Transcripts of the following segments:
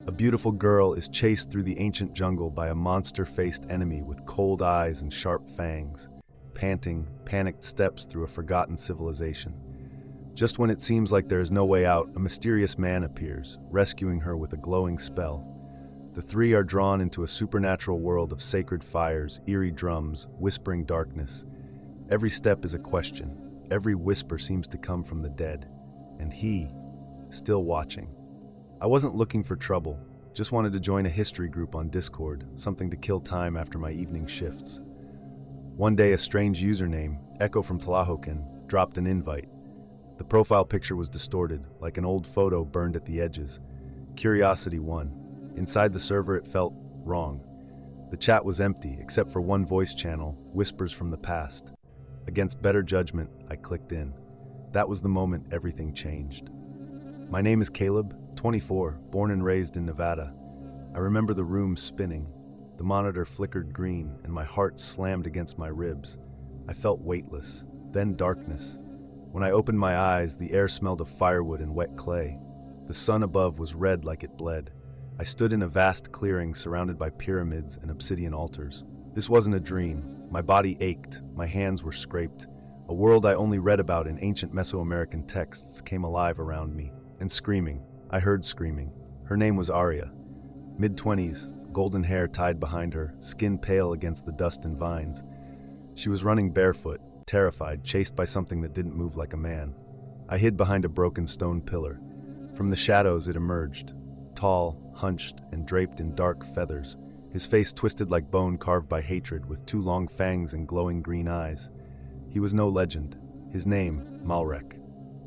A beautiful girl is chased through the ancient jungle by a monster-faced enemy with cold eyes and sharp fangs, panting, panicked steps through a forgotten civilization. Just when it seems like there is no way out, a mysterious man appears, rescuing her with a glowing spell. The three are drawn into a supernatural world of sacred fires, eerie drums, whispering darkness. Every step is a question. Every whisper seems to come from the dead. And he, still watching. I wasn't looking for trouble, just wanted to join a history group on Discord, something to kill time after my evening shifts. One day, a strange username, Echo from Tlahocan, dropped an invite. The profile picture was distorted, like an old photo burned at the edges. Curiosity won. Inside the server, it felt wrong. The chat was empty, except for one voice channel, whispers from the past. Against better judgment, I clicked in. That was the moment everything changed. My name is Caleb, 24, born and raised in Nevada. I remember the room spinning. The monitor flickered green, and my heart slammed against my ribs. I felt weightless, then darkness. When I opened my eyes, the air smelled of firewood and wet clay. The sun above was red like it bled. I stood in a vast clearing surrounded by pyramids and obsidian altars. This wasn't a dream. My body ached, my hands were scraped. A world I only read about in ancient Mesoamerican texts came alive around me. And screaming. I heard screaming. Her name was Arya. Mid-20s, golden hair tied behind her, skin pale against the dust and vines. She was running barefoot, terrified, chased by something that didn't move like a man. I hid behind a broken stone pillar. From the shadows it emerged, tall, hunched, and draped in dark feathers, his face twisted like bone carved by hatred with two long fangs and glowing green eyes. He was no legend. His name, Malrek.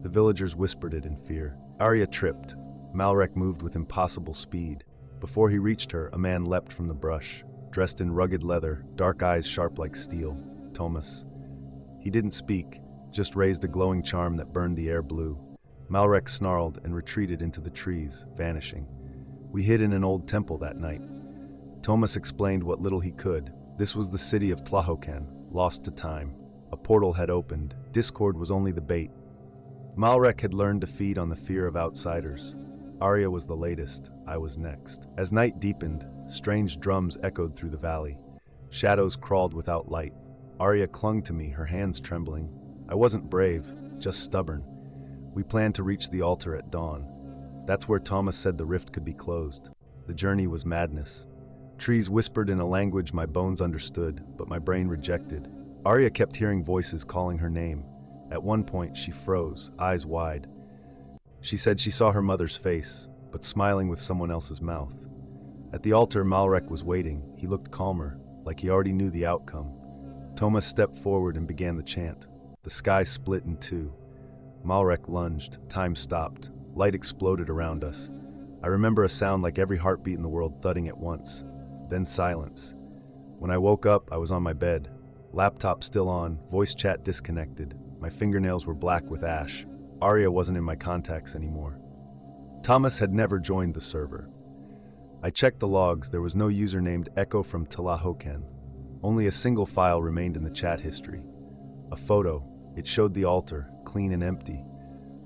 The villagers whispered it in fear. Arya tripped. Malrek moved with impossible speed. Before he reached her, a man leapt from the brush, dressed in rugged leather, dark eyes sharp like steel. Thomas. He didn't speak, just raised a glowing charm that burned the air blue. Malrek snarled and retreated into the trees, vanishing. We hid in an old temple that night. Thomas explained what little he could. This was the city of Tlahocan, lost to time. A portal had opened. Discord was only the bait. Malrek had learned to feed on the fear of outsiders. Arya was the latest. I was next. As night deepened, strange drums echoed through the valley. Shadows crawled without light. Arya clung to me, her hands trembling. I wasn't brave, just stubborn. We planned to reach the altar at dawn. That's where Thomas said the rift could be closed. The journey was madness. Trees whispered in a language my bones understood, but my brain rejected. Arya kept hearing voices calling her name. At one point, she froze, eyes wide. She said she saw her mother's face, but smiling with someone else's mouth. At the altar, Malrek was waiting. He looked calmer, like he already knew the outcome. Thomas stepped forward and began the chant. The sky split in two. Malrek lunged. Time stopped. Light exploded around us. I remember a sound like every heartbeat in the world thudding at once. Then silence. When I woke up, I was on my bed. Laptop still on, voice chat disconnected. My fingernails were black with ash. Arya wasn't in my contacts anymore. Thomas had never joined the server. I checked the logs. There was no user named Echo from Tlahocan. Only a single file remained in the chat history. A photo. It showed the altar, clean and empty.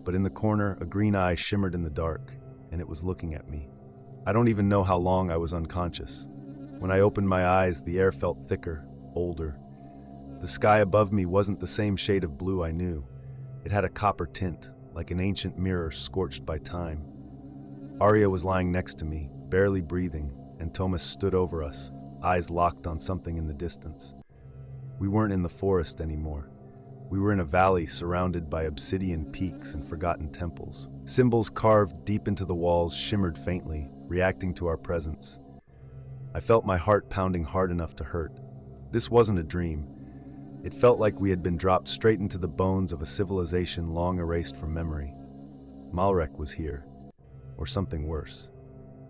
But in the corner, a green eye shimmered in the dark, and it was looking at me. I don't even know how long I was unconscious. When I opened my eyes, the air felt thicker, older. The sky above me wasn't the same shade of blue I knew. It had a copper tint, like an ancient mirror scorched by time. Arya was lying next to me, barely breathing, and Thomas stood over us, eyes locked on something in the distance. We weren't in the forest anymore. We were in a valley surrounded by obsidian peaks and forgotten temples. Symbols carved deep into the walls shimmered faintly, reacting to our presence. I felt my heart pounding hard enough to hurt. This wasn't a dream. It felt like we had been dropped straight into the bones of a civilization long erased from memory. Malrek was here, or something worse.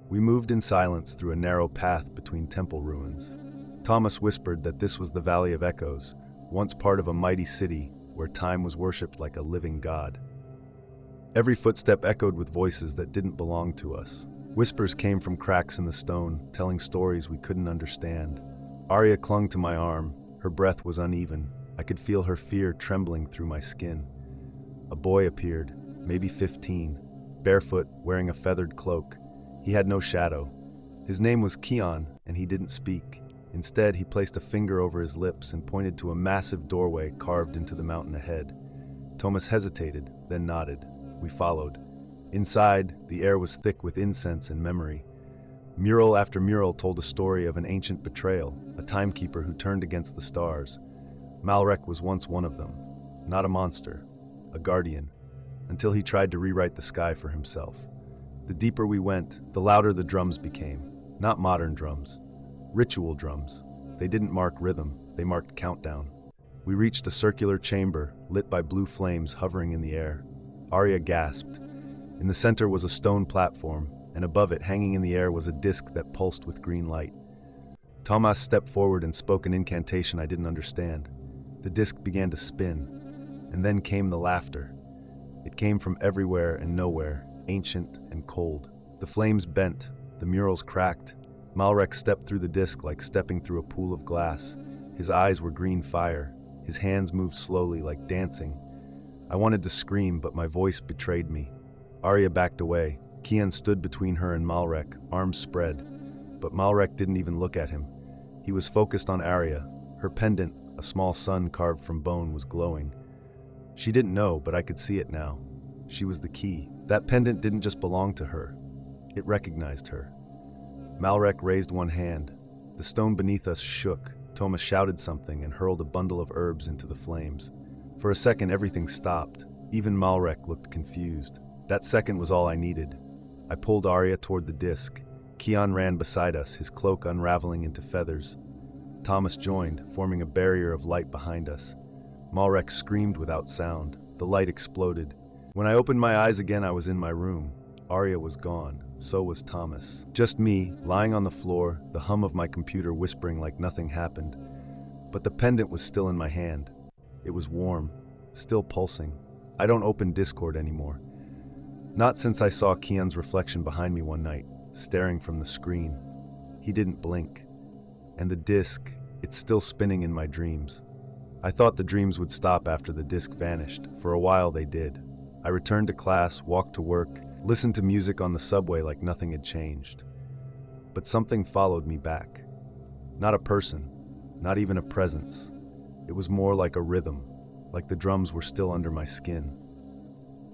We moved in silence through a narrow path between temple ruins. Thomas whispered that this was the Valley of Echoes, once part of a mighty city where time was worshipped like a living god. Every footstep echoed with voices that didn't belong to us. Whispers came from cracks in the stone, telling stories we couldn't understand. Arya clung to my arm. Her breath was uneven. I could feel her fear trembling through my skin. A boy appeared, maybe 15, barefoot, wearing a feathered cloak. He had no shadow. His name was Kian, and he didn't speak. Instead, he placed a finger over his lips and pointed to a massive doorway carved into the mountain ahead. Thomas hesitated, then nodded. We followed. Inside, the air was thick with incense and memory. Mural after mural told a story of an ancient betrayal, a timekeeper who turned against the stars. Malrek was once one of them. Not a monster, a guardian, until he tried to rewrite the sky for himself. The deeper we went, the louder the drums became. Not modern drums, ritual drums. They didn't mark rhythm, they marked countdown. We reached a circular chamber, lit by blue flames hovering in the air. Arya gasped. In the center was a stone platform, and above it, hanging in the air, was a disc that pulsed with green light. Thomas stepped forward and spoke an incantation I didn't understand. The disc began to spin, and then came the laughter. It came from everywhere and nowhere, ancient and cold. The flames bent, the murals cracked. Malrek stepped through the disc like stepping through a pool of glass. His eyes were green fire. His hands moved slowly like dancing. I wanted to scream, but my voice betrayed me. Arya backed away. Kian stood between her and Malrek, arms spread. But Malrek didn't even look at him. He was focused on Arya. Her pendant, a small sun carved from bone, was glowing. She didn't know, but I could see it now. She was the key. That pendant didn't just belong to her. It recognized her. Malrek raised one hand. The stone beneath us shook. Thomas shouted something and hurled a bundle of herbs into the flames. For a second, everything stopped. Even Malrek looked confused. That second was all I needed. I pulled Arya toward the disc. Kian ran beside us, his cloak unraveling into feathers. Thomas joined, forming a barrier of light behind us. Malrek screamed without sound. The light exploded. When I opened my eyes again, I was in my room. Arya was gone. So was Thomas. Just me, lying on the floor, the hum of my computer whispering like nothing happened. But the pendant was still in my hand. It was warm, still pulsing. I don't open Discord anymore. Not since I saw Kian's reflection behind me one night, staring from the screen. He didn't blink. And the disc, it's still spinning in my dreams. I thought the dreams would stop after the disc vanished. For a while they did. I returned to class, walked to work, listened to music on the subway like nothing had changed. But something followed me back. Not a person, not even a presence. It was more like a rhythm, like the drums were still under my skin.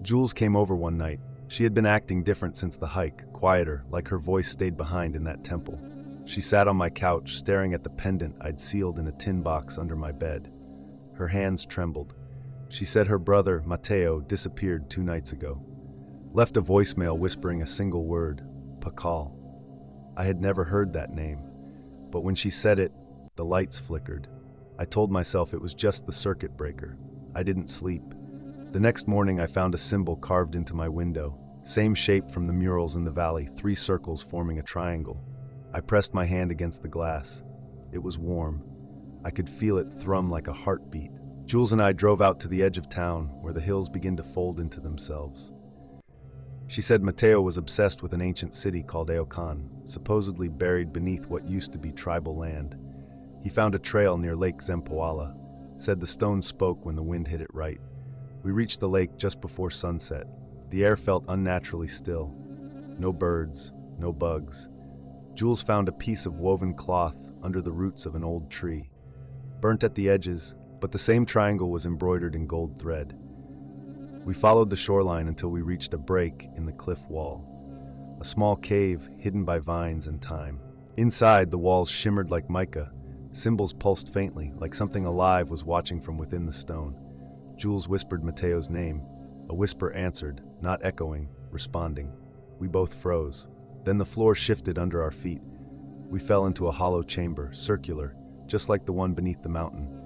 Jules came over one night. She had been acting different since the hike, quieter, like her voice stayed behind in that temple. She sat on my couch, staring at the pendant I'd sealed in a tin box under my bed. Her hands trembled. She said her brother, Matteo, disappeared 2 nights ago. Left a voicemail whispering a single word, Pakal. I had never heard that name, but when she said it, the lights flickered. I told myself it was just the circuit breaker. I didn't sleep. The next morning I found a symbol carved into my window, same shape from the murals in the valley, 3 circles forming a triangle. I pressed my hand against the glass. It was warm. I could feel it thrum like a heartbeat. Jules and I drove out to the edge of town, where the hills begin to fold into themselves. She said Matteo was obsessed with an ancient city called Eokan, supposedly buried beneath what used to be tribal land. He found a trail near Lake Zempoala, said the stone spoke when the wind hit it right. We reached the lake just before sunset. The air felt unnaturally still. No birds, no bugs. Jules found a piece of woven cloth under the roots of an old tree. Burnt at the edges, but the same triangle was embroidered in gold thread. We followed the shoreline until we reached a break in the cliff wall. A small cave hidden by vines and thyme. Inside, the walls shimmered like mica. Symbols pulsed faintly, like something alive was watching from within the stone. Jules whispered Matteo's name. A whisper answered, not echoing, responding. We both froze. Then the floor shifted under our feet. We fell into a hollow chamber, circular, just like the one beneath the mountain.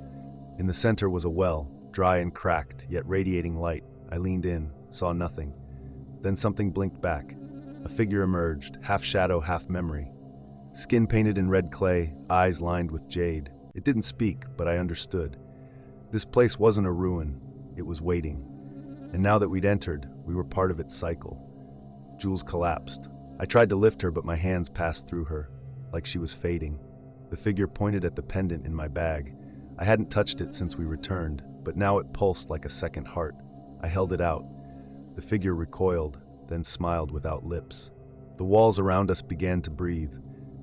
In the center was a well, dry and cracked, yet radiating light. I leaned in, saw nothing. Then something blinked back. A figure emerged, half shadow, half memory. Skin painted in red clay, eyes lined with jade. It didn't speak, but I understood. This place wasn't a ruin, it was waiting. And now that we'd entered, we were part of its cycle. Jules collapsed. I tried to lift her, but my hands passed through her, like she was fading. The figure pointed at the pendant in my bag. I hadn't touched it since we returned, but now it pulsed like a second heart. I held it out. The figure recoiled, then smiled without lips. The walls around us began to breathe.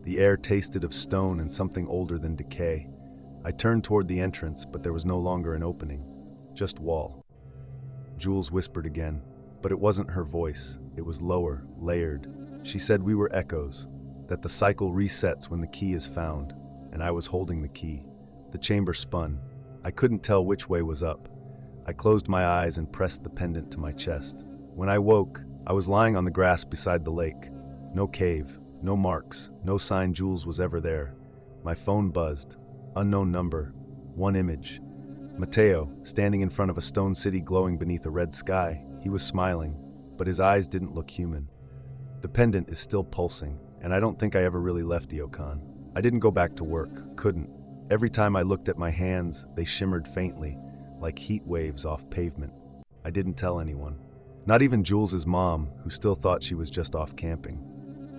The air tasted of stone and something older than decay. I turned toward the entrance, but there was no longer an opening, just wall. Jules whispered again, but it wasn't her voice. It was lower, layered. She said we were echoes, that the cycle resets when the key is found, and I was holding the key. The chamber spun. I couldn't tell which way was up. I closed my eyes and pressed the pendant to my chest. When I woke, I was lying on the grass beside the lake. No cave, no marks, no sign Jules was ever there. My phone buzzed. Unknown number. One image. Mateo, standing in front of a stone city glowing beneath a red sky. He was smiling, but his eyes didn't look human. The pendant is still pulsing, and I don't think I ever really left Iokan. I didn't go back to work, couldn't. Every time I looked at my hands, they shimmered faintly, like heat waves off pavement. I didn't tell anyone. Not even Jules's mom, who still thought she was just off camping.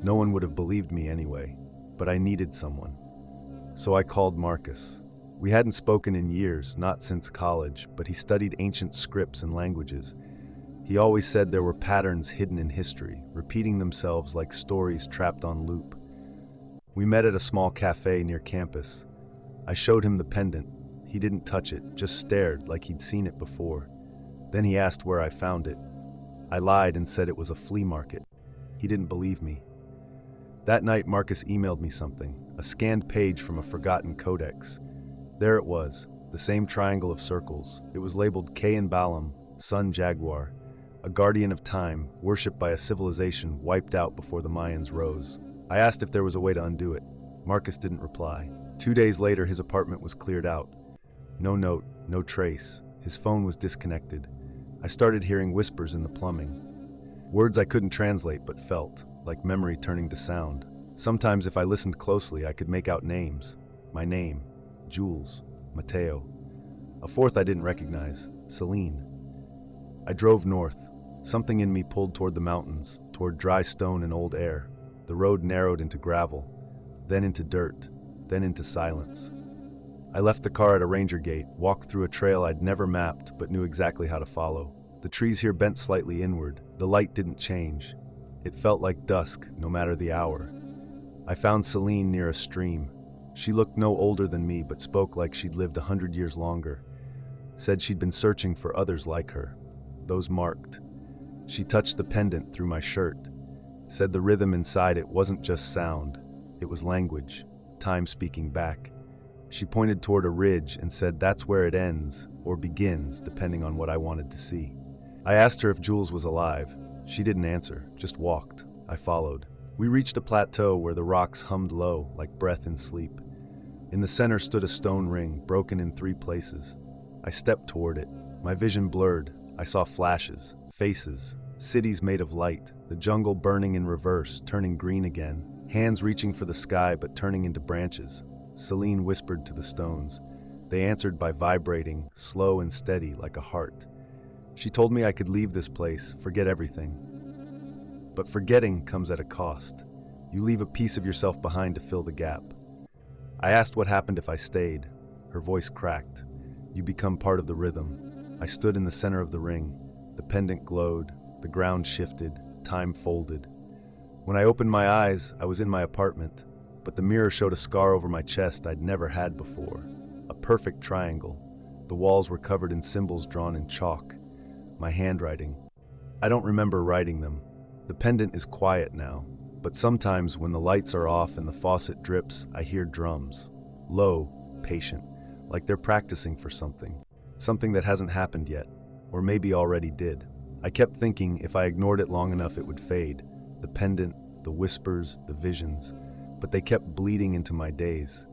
No one would have believed me anyway, but I needed someone. So I called Marcus. We hadn't spoken in years, not since college, but he studied ancient scripts and languages. He always said there were patterns hidden in history, repeating themselves like stories trapped on loop. We met at a small cafe near campus. I showed him the pendant. He didn't touch it, just stared like he'd seen it before. Then he asked where I found it. I lied and said it was a flea market. He didn't believe me. That night, Marcus emailed me something, a scanned page from a forgotten codex. There it was, the same triangle of circles. It was labeled Kayan Balam, Sun Jaguar, a guardian of time, worshipped by a civilization wiped out before the Mayans rose. I asked if there was a way to undo it. Marcus didn't reply. 2 days later, his apartment was cleared out. No note, no trace. His phone was disconnected. I started hearing whispers in the plumbing. Words I couldn't translate but felt, like memory turning to sound. Sometimes if I listened closely, I could make out names. My name, Jules, Mateo. A fourth I didn't recognize, Celine. I drove north. Something in me pulled toward the mountains, toward dry stone and old air. The road narrowed into gravel, then into dirt, then into silence. I left the car at a ranger gate, walked through a trail I'd never mapped but knew exactly how to follow. The trees here bent slightly inward. The light didn't change. It felt like dusk, no matter the hour. I found Celine near a stream. She looked no older than me but spoke like she'd lived 100 years longer. Said she'd been searching for others like her, those marked. She touched the pendant through my shirt. Said the rhythm inside it wasn't just sound. It was language, time speaking back. She pointed toward a ridge and said that's where it ends, or begins, depending on what I wanted to see. I asked her if Jules was alive. She didn't answer, just walked. I followed. We reached a plateau where the rocks hummed low, like breath in sleep. In the center stood a stone ring, broken in 3 places. I stepped toward it. My vision blurred. I saw flashes, faces, cities made of light, the jungle burning in reverse, turning green again, hands reaching for the sky but turning into branches. Celine whispered to the stones. They answered by vibrating, slow and steady like a heart. She told me I could leave this place, forget everything. But forgetting comes at a cost. You leave a piece of yourself behind to fill the gap. I asked what happened if I stayed. Her voice cracked. You become part of the rhythm. I stood in the center of the ring. The pendant glowed, the ground shifted, time folded. When I opened my eyes, I was in my apartment, but the mirror showed a scar over my chest I'd never had before. A perfect triangle. The walls were covered in symbols drawn in chalk. My handwriting. I don't remember writing them. The pendant is quiet now, but sometimes when the lights are off and the faucet drips, I hear drums. Low, patient, like they're practicing for something. Something that hasn't happened yet, or maybe already did. I kept thinking if I ignored it long enough it would fade. The pendant, the whispers, the visions. But they kept bleeding into my days.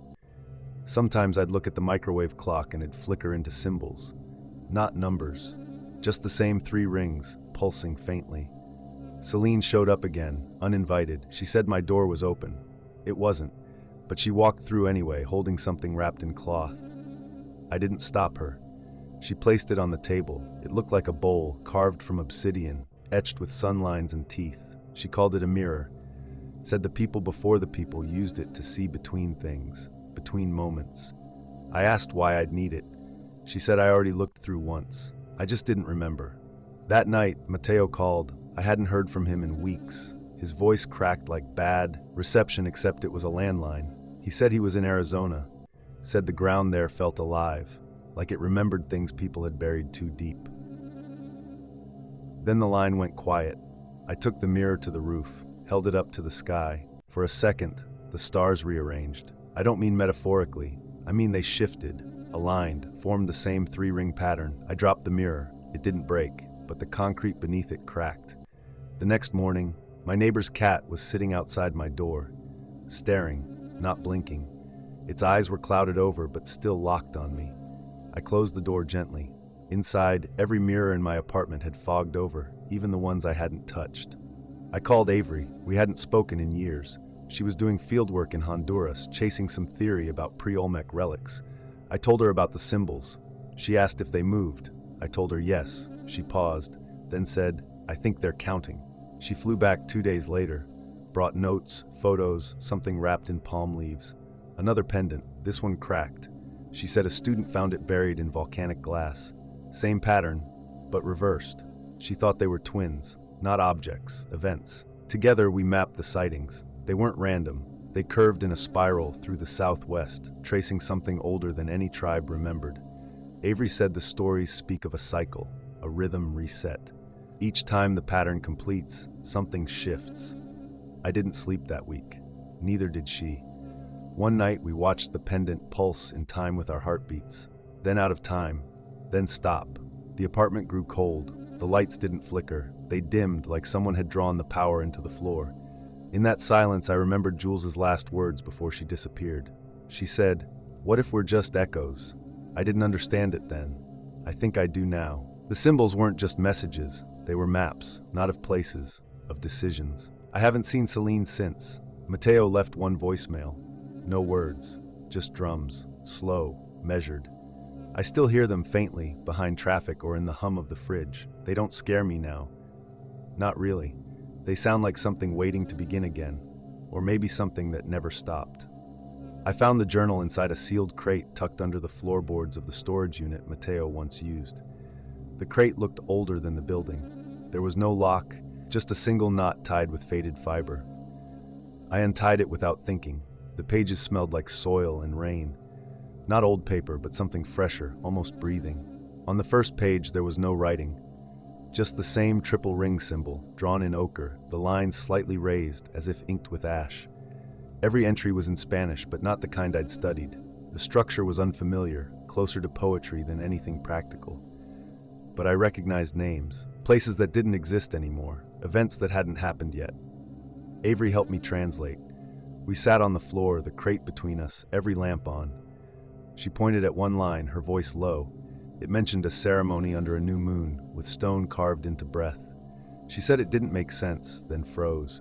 Sometimes I'd look at the microwave clock and it'd flicker into symbols. Not numbers. Just the same 3 rings, pulsing faintly. Celine showed up again, uninvited. She said my door was open. It wasn't, but she walked through anyway, holding something wrapped in cloth. I didn't stop her. She placed it on the table. It looked like a bowl, carved from obsidian, etched with sun lines and teeth. She called it a mirror. Said the people before the people used it to see between things, between moments. I asked why I'd need it. She said I already looked through once. I just didn't remember. That night, Mateo called. I hadn't heard from him in weeks. His voice cracked like bad reception, except it was a landline. He said he was in Arizona, said the ground there felt alive, like it remembered things people had buried too deep. Then the line went quiet. I took the mirror to the roof, held it up to the sky. For a second, the stars rearranged. I don't mean metaphorically. I mean they shifted, aligned, formed the same three-ring pattern. I dropped the mirror. It didn't break, but the concrete beneath it cracked. The next morning, my neighbor's cat was sitting outside my door, staring, not blinking. Its eyes were clouded over, but still locked on me. I closed the door gently. Inside, every mirror in my apartment had fogged over, even the ones I hadn't touched. I called Avery. We hadn't spoken in years. She was doing fieldwork in Honduras, chasing some theory about pre-Olmec relics. I told her about the symbols. She asked if they moved. I told her yes. She paused, then said, "I think they're counting." She flew back 2 days later, brought notes, photos, something wrapped in palm leaves. Another pendant, this one cracked. She said a student found it buried in volcanic glass. Same pattern, but reversed. She thought they were twins, not objects, events. Together we mapped the sightings. They weren't random. They curved in a spiral through the southwest, tracing something older than any tribe remembered. Avery said the stories speak of a cycle, a rhythm reset. Each time the pattern completes, something shifts. I didn't sleep that week. Neither did she. One night we watched the pendant pulse in time with our heartbeats, then out of time, then stop. The apartment grew cold. The lights didn't flicker. They dimmed like someone had drawn the power into the floor. In that silence, I remembered Jules's last words before she disappeared. She said, "What if we're just echoes?" I didn't understand it then. I think I do now. The symbols weren't just messages. They were maps, not of places, of decisions. I haven't seen Celine since. Mateo left one voicemail. No words, just drums, slow, measured. I still hear them faintly, behind traffic or in the hum of the fridge. They don't scare me now. Not really. They sound like something waiting to begin again, or maybe something that never stopped. I found the journal inside a sealed crate tucked under the floorboards of the storage unit Mateo once used. The crate looked older than the building. There was no lock, just a single knot tied with faded fiber. I untied it without thinking. The pages smelled like soil and rain. Not old paper, but something fresher, almost breathing. On the first page, there was no writing. Just the same triple ring symbol, drawn in ochre, the lines slightly raised, as if inked with ash. Every entry was in Spanish, but not the kind I'd studied. The structure was unfamiliar, closer to poetry than anything practical. But I recognized names, places that didn't exist anymore, events that hadn't happened yet. Avery helped me translate. We sat on the floor, the crate between us, every lamp on. She pointed at one line, her voice low. It mentioned a ceremony under a new moon, with stone carved into breath. She said it didn't make sense, then froze.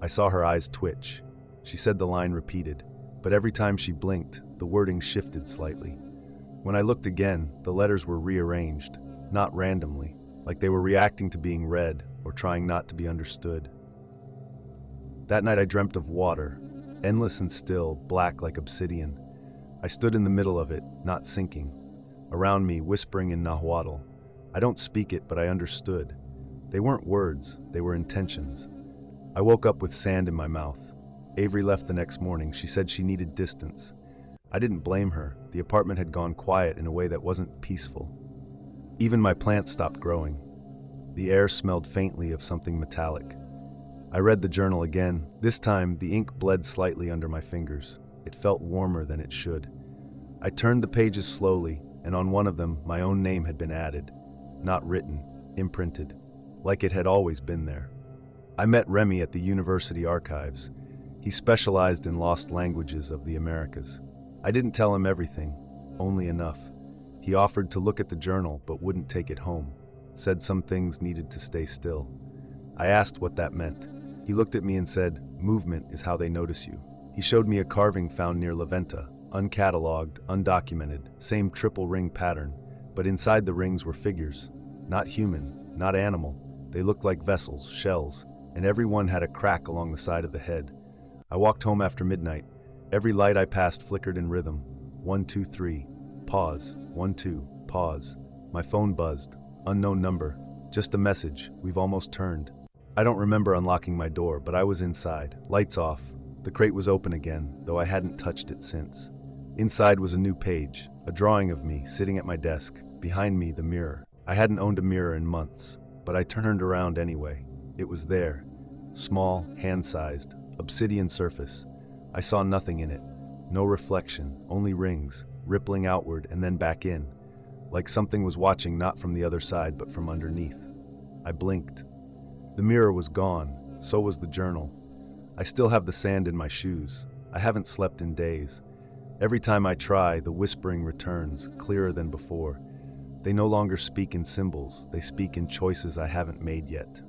I saw her eyes twitch. She said the line repeated, but every time she blinked, the wording shifted slightly. When I looked again, the letters were rearranged, not randomly, like they were reacting to being read or trying not to be understood. That night I dreamt of water, endless and still, black like obsidian. I stood in the middle of it, not sinking. Around me, whispering in Nahuatl. I don't speak it, but I understood. They weren't words, they were intentions. I woke up with sand in my mouth. Avery left the next morning. She said she needed distance. I didn't blame her. The apartment had gone quiet in a way that wasn't peaceful. Even my plants stopped growing. The air smelled faintly of something metallic. I read the journal again. This time, the ink bled slightly under my fingers. It felt warmer than it should. I turned the pages slowly, and on one of them, my own name had been added. Not written, imprinted, like it had always been there. I met Remy at the university archives. He specialized in lost languages of the Americas. I didn't tell him everything, only enough. He offered to look at the journal, but wouldn't take it home. Said some things needed to stay still. I asked what that meant. He looked at me and said, "Movement is how they notice you." He showed me a carving found near La Venta, uncatalogued, undocumented, same triple ring pattern, but inside the rings were figures. Not human, not animal. They looked like vessels, shells, and every one had a crack along the side of the head. I walked home after midnight. Every light I passed flickered in rhythm. 1, 2, 3. Pause. 1, 2. Pause. My phone buzzed. Unknown number. Just a message. We've almost turned. I don't remember unlocking my door, but I was inside, lights off. The crate was open again, though I hadn't touched it since. Inside was a new page, a drawing of me sitting at my desk, behind me the mirror. I hadn't owned a mirror in months, but I turned around anyway. It was there, small, hand-sized, obsidian surface. I saw nothing in it, no reflection, only rings, rippling outward and then back in, like something was watching not from the other side but from underneath. I blinked. The mirror was gone, so was the journal. I still have the sand in my shoes. I haven't slept in days. Every time I try, the whispering returns, clearer than before. They no longer speak in symbols, they speak in choices I haven't made yet.